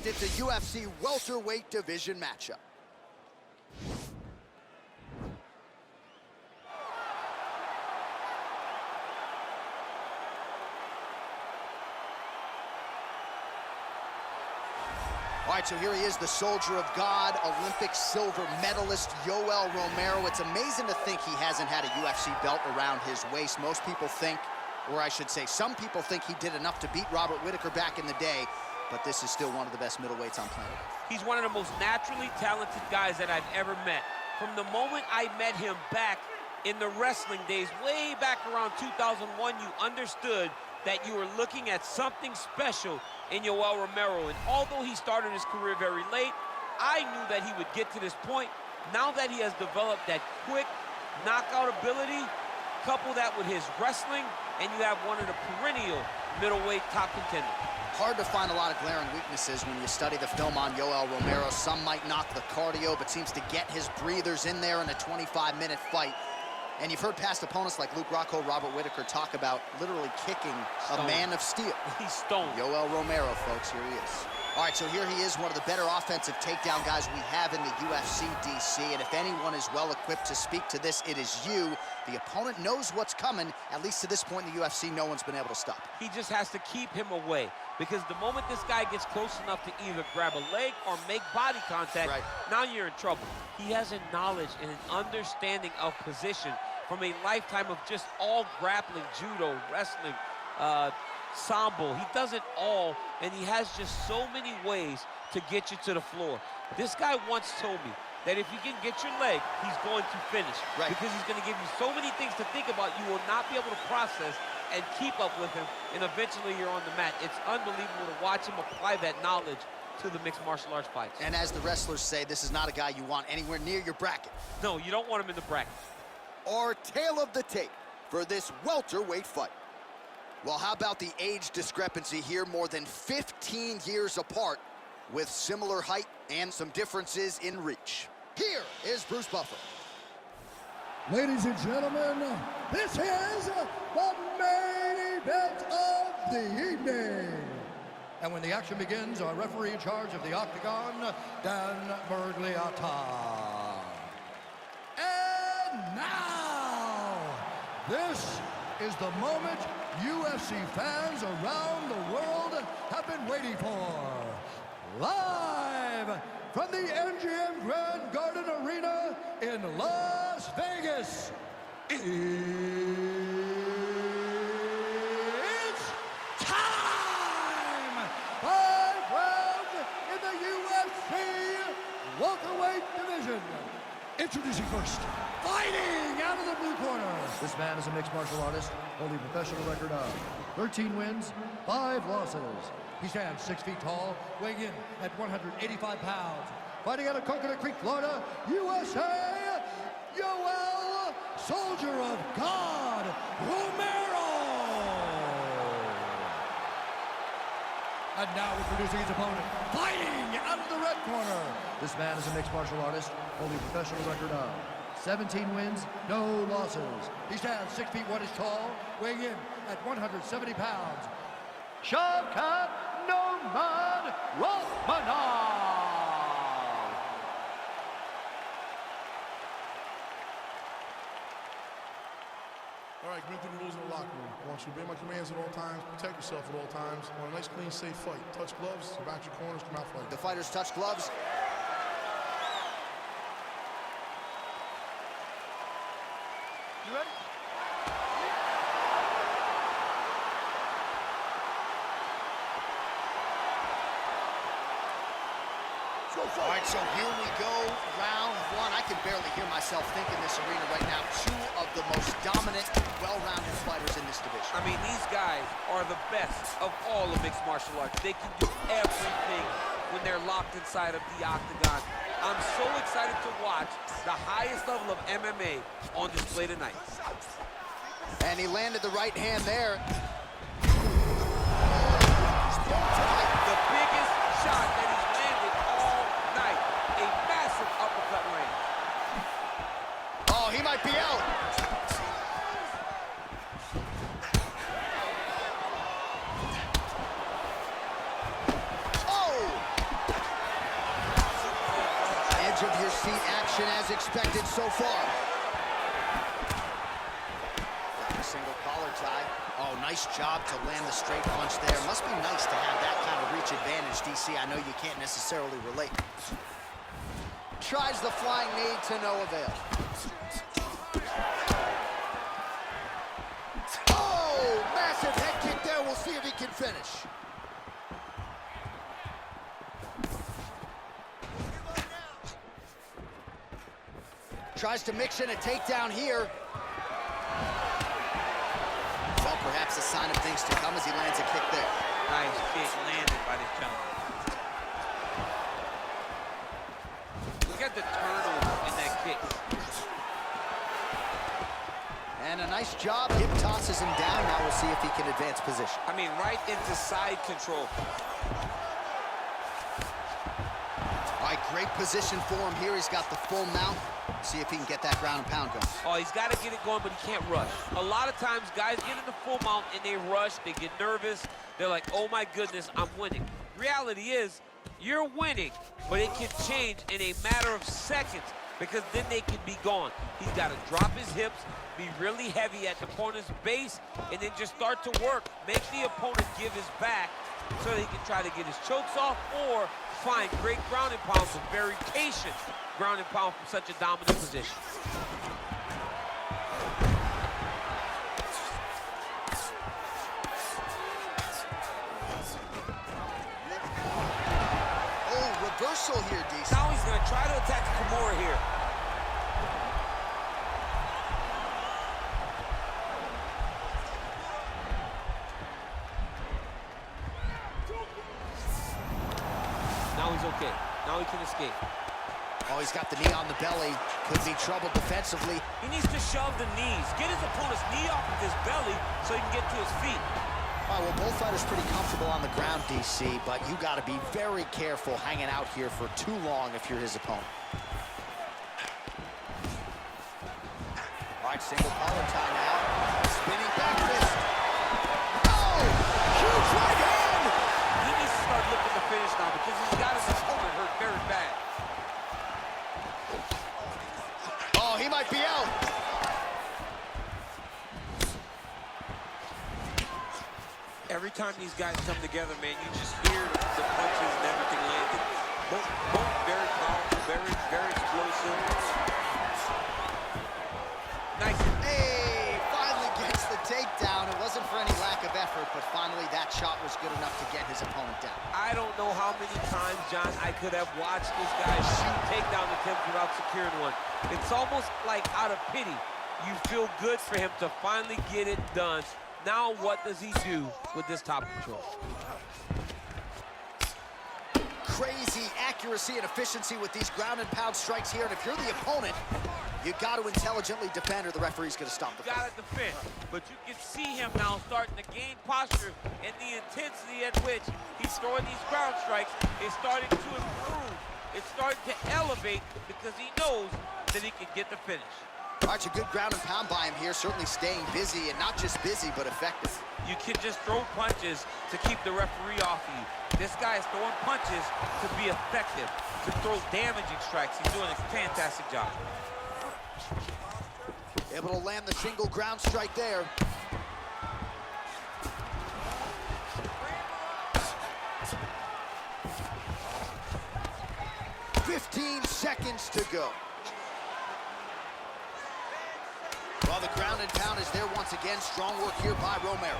Next, it's a UFC welterweight division matchup. All right, so here he is, the soldier of God, Olympic silver medalist, Yoel Romero. It's amazing to think he hasn't had a UFC belt around his waist. Most people think, or I should say, some people think he did enough to beat Robert Whittaker back in the day, but this is still one of the best middleweights on planet Earth. He's one of the most naturally talented guys that I've ever met. From the moment I met him back in the wrestling days, way back around 2001, you understood that you were looking at something special in Yoel Romero. And although he started his career very late, I knew that he would get to this point. Now that he has developed that quick knockout ability, couple that with his wrestling, and you have one of the perennial middleweight top contenders. Hard to find a lot of glaring weaknesses when you study the film on Yoel Romero. Some might knock the cardio, but seems to get his breathers in there in a 25-minute fight. And you've heard past opponents like Luke Rockhold, Robert Whittaker talk about literally kicking a man of steel. He's stoned. Yoel Romero, folks, here he is. All right, so here he is, one of the better offensive takedown guys we have in the UFC, DC. And if anyone is well-equipped to speak to this, it is you. The opponent knows what's coming. At least to this point in the UFC, no one's been able to stop. He just has to keep him away, because the moment this guy gets close enough to either grab a leg or make body contact, now you're in trouble. He has a knowledge and an understanding of position from a lifetime of just all grappling, judo, wrestling, sambo. He does it all, and he has just so many ways to get you to the floor. This guy once told me that if you can get your leg, he's going to finish. Because he's going to give you so many things to think about, you will not be able to process and keep up with him, and eventually you're on the mat. It's unbelievable to watch him apply that knowledge to the mixed martial arts fights. And as the wrestlers say, this is not a guy you want anywhere near your bracket. No, you don't want him in the bracket. Our tale of the tape for this welterweight fight. Well, how about the age discrepancy here? More than 15 years apart, with similar height and some differences in reach. Here is Bruce Buffer. Ladies and gentlemen, this is the main event of the evening. And when the action begins, our referee in charge of the octagon, Dan Bergliata. And now, this is the moment UFC fans around the world have been waiting for. Live from the MGM Grand Garden Arena in Las Vegas, it's time! 5 rounds in the UFC welterweight division. Introducing first, fighting out of the blue corner. This man is a mixed martial artist, holding a professional record of 13 wins, 5 losses. He stands 6 feet tall, weighing in at 185 pounds. Fighting out of Coconut Creek, Florida, USA, Yoel, Soldier of God, Romero. And now introducing his opponent, fighting out of the red corner. This man is a mixed martial artist, holding a professional record of 17 wins, no losses. He stands 6 feet 1 inch tall, weighing in at 170 pounds. Shavkat Rakhmonov. All right, been through the rules in the locker room. I want you to obey my commands at all times, protect yourself at all times. I want a nice, clean, safe fight. Touch gloves, back your corners, come out fighting. The fighters touch gloves. You ready? All right, so here we go, round 1. I can barely hear myself think in this arena right now. 2 of the most dominant, well-rounded fighters in this division. I mean, these guys are the best of all of mixed martial arts. They can do everything when they're locked inside of the octagon. I'm so excited to watch the highest level of MMA on display tonight. And he landed the right hand there. The biggest shot that he's landed all night. A massive uppercut land. Oh, he might be out. Oh! edge of your seat action as expected so far. A single collar tie. Oh, nice job to land the straight punch there. Must be nice to have that kind of reach advantage, DC. I know you can't necessarily relate. Tries the flying knee to no avail. Oh, massive head kick there. We'll see if he can finish. Tries to mix in a takedown here. Well, perhaps a sign of things to come as he lands a kick there. Nice kick landed by this gentleman. Look at the turnover in that kick. And a nice job. Hip tosses him down. Now we'll see if he can advance position. I mean, right into side control. All right, great position for him here. He's got the full mount. See if he can get that ground and pound going. Oh, he's got to get it going, but he can't rush. A lot of times, guys get in the full mount and they rush, they get nervous. They're like, oh my goodness, I'm winning. Reality is, you're winning, but it can change in a matter of seconds because then they can be gone. He's got to drop his hips, be really heavy at the opponent's base, and then just start to work. Make the opponent give his back so that he can try to get his chokes off or find great ground and pound, and very patient ground and pound from such a dominant position. Oh, reversal here, DC. Now he's going to try to attack Kimura here. Now he's okay. Now he can escape. Oh, he's got the knee on the belly. Could be trouble defensively. He needs to shove the knees. Get his opponent's knee off of his belly so he can get to his feet. All right, well, both fighters pretty comfortable on the ground, DC, but you got to be very careful hanging out here for too long if you're his opponent. All right, single collar tie now. Spinning back fist. Oh, huge right hand. He needs to start looking to finish now because he's got his opponent hurt very bad. Oh, he might be out. Every time these guys come together, man, you just hear the punches and everything landed. Both very powerful, very explosive. Nice. Hey, finally gets the takedown. It wasn't for any lack of effort, but finally that shot was good enough to get his opponent down. I don't know how many times, John, I could have watched this guy shoot takedown attempts without securing one. It's almost like out of pity. You feel good for him to finally get it done. Now what does he do with this top control? Crazy accuracy and efficiency with these ground and pound strikes here. And if you're the opponent, you got to intelligently defend or the referee's going to stop the fight. Got to defend, but you can see him now starting to gain posture, and the intensity at which he's throwing these ground strikes is starting to improve. It's starting to elevate because he knows that he can get the finish. All right, a good ground and pound by him here, certainly staying busy, and not just busy, but effective. You can just throw punches to keep the referee off of you. This guy is throwing punches to be effective, to throw damaging strikes. He's doing a fantastic job. Able to land the single ground strike there. "15 seconds to go. Well, the ground and pound is there once again. Strong work here by Romero.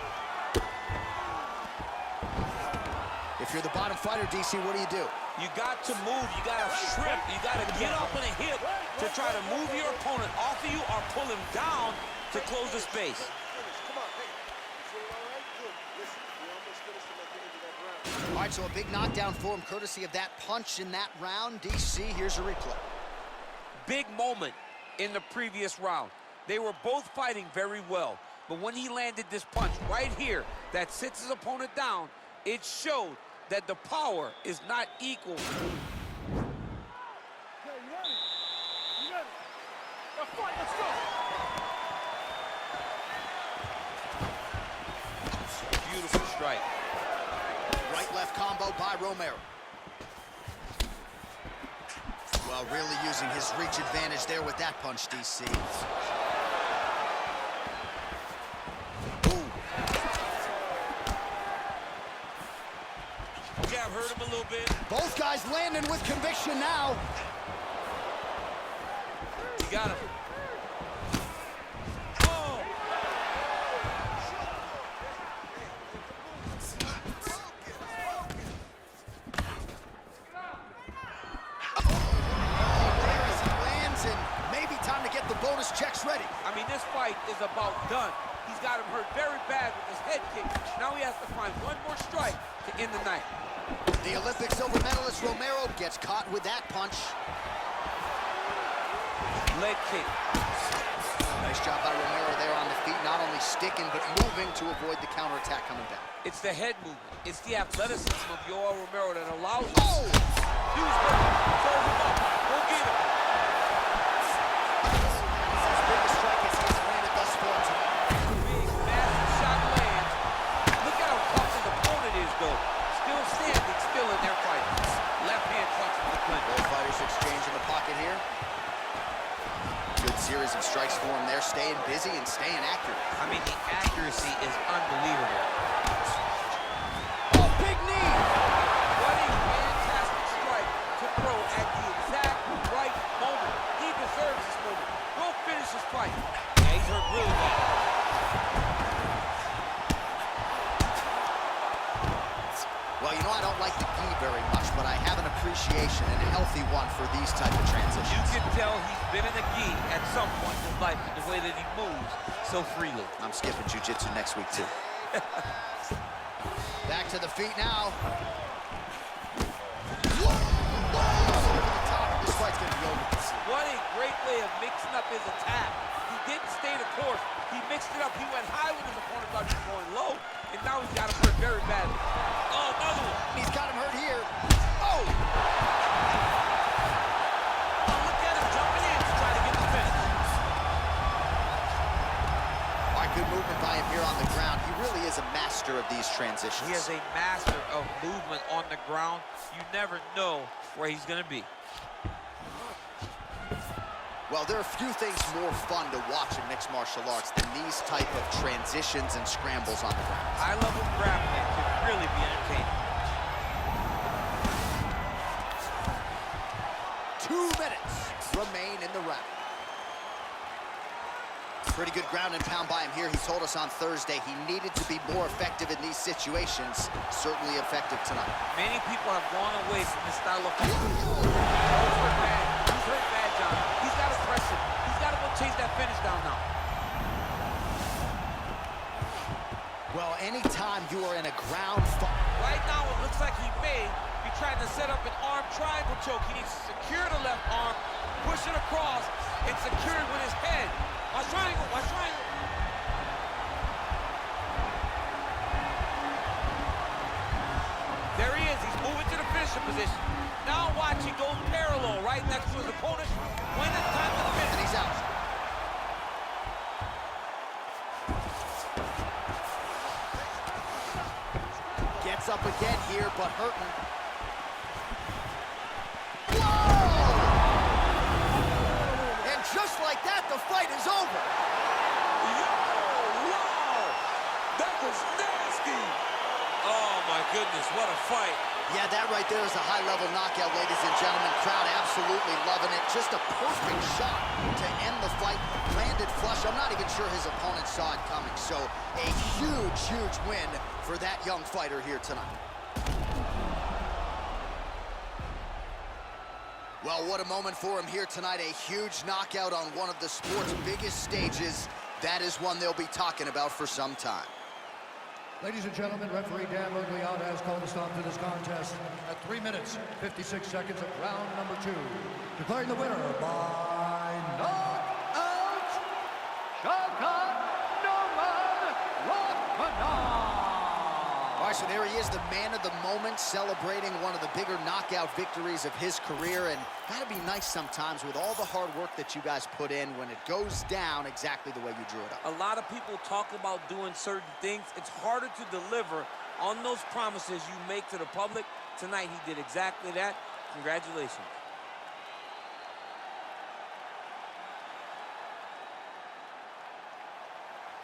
If you're the bottom fighter, DC, what do? You got to move, you got to shrimp, you got to get up on a hip to try to move your opponent off of you or pull him down to close the space. All right, so a big knockdown for him, courtesy of that punch in that round. DC, here's a replay. Big moment in the previous round. They were both fighting very well, but when he landed this punch right here that sits his opponent down, it showed that the power is not equal. Okay, you ready? You ready? Now fight, let's go! Beautiful strike. Right-left combo by Romero. Well, really using his reach advantage there with that punch, DC. Ooh. Jab hurt him a little bit. Both guys landing with conviction now. He got him. Bonus checks ready. I mean, this fight is about done. He's got him hurt very bad with his head kick. Now he has to find one more strike to end the night. The Olympic silver medalist Romero gets caught with that punch. Leg kick. Nice job by Romero there on the feet, not only sticking, but moving to avoid the counterattack coming back. It's the head movement. It's the athleticism of Yoel Romero that allows him. Oh! Use him. Serve him up. Go get him. Series of strikes for him there, staying busy and staying accurate. I mean, the accuracy is unbelievable. Oh, big knee! What a fantastic strike to throw at the exact right moment. He deserves this moment. Go finish this fight. Yeah, he's hurt really bad. Well, you know, I don't like the gi very much, but I have an appreciation and a healthy one for these type of transitions. You can tell he's been in the gi at some point in his life with the way that he moves so freely. I'm skipping jiu-jitsu next week, too. Back to the feet now. Whoa! This fight's gonna be over. What a great way of mixing up his attack. He didn't stay the course. He mixed it up. He went high when his opponent thought he was going low, and now he's got him hurt very badly. Oh, another one. He's got him hurt here. Oh! Oh, look at him jumping in to try to get the finish. All right, good movement by him here on the ground. He really is a master of these transitions. He is a master of movement on the ground. You never know where he's going to be. Well, there are few things more fun to watch in mixed martial arts than these type of transitions and scrambles on the ground. High-level grappling can really be entertaining. 2 minutes remain in the round. Pretty good ground and pound by him here. He told us on Thursday he needed to be more effective in these situations. Certainly effective tonight. Many people have gone away from this style of fight. He's hurt bad. He's hurt bad, John. He's got to press it. He's got to go chase that finish down now. Well, anytime you are in a ground fight. Right now, it looks like he may be trying to set up an arm triangle choke. He needs to secure the left arm, push it across, and secure it with his head. Watch triangle, watch triangle. There he is, he's moving to the finisher position. Now watch, he goes parallel right next to his opponent. When it's time to finish. And he's out. Gets up again here, but hurting. Just like that, the fight is over. Wow! That was nasty! Oh, my goodness, what a fight. Yeah, that right there is a high-level knockout, ladies and gentlemen. Crowd absolutely loving it. Just a perfect shot to end the fight. Landed flush. I'm not even sure his opponent saw it coming. So a huge, huge win for that young fighter here tonight. Well, what a moment for him here tonight. A huge knockout on one of the sport's biggest stages. That is one they'll be talking about for some time. Ladies and gentlemen, referee Dan Mergliata has called a stop to this contest at 3 minutes, 56 seconds of round number 2. Declaring the winner by knockout, Shavkat Rakhmonov. All right, so there he is, the man of the moment, celebrating one of the bigger knockout victories of his career. And gotta be nice sometimes with all the hard work that you guys put in when it goes down exactly the way you drew it up. A lot of people talk about doing certain things. It's harder to deliver on those promises you make to the public. Tonight, he did exactly that. Congratulations.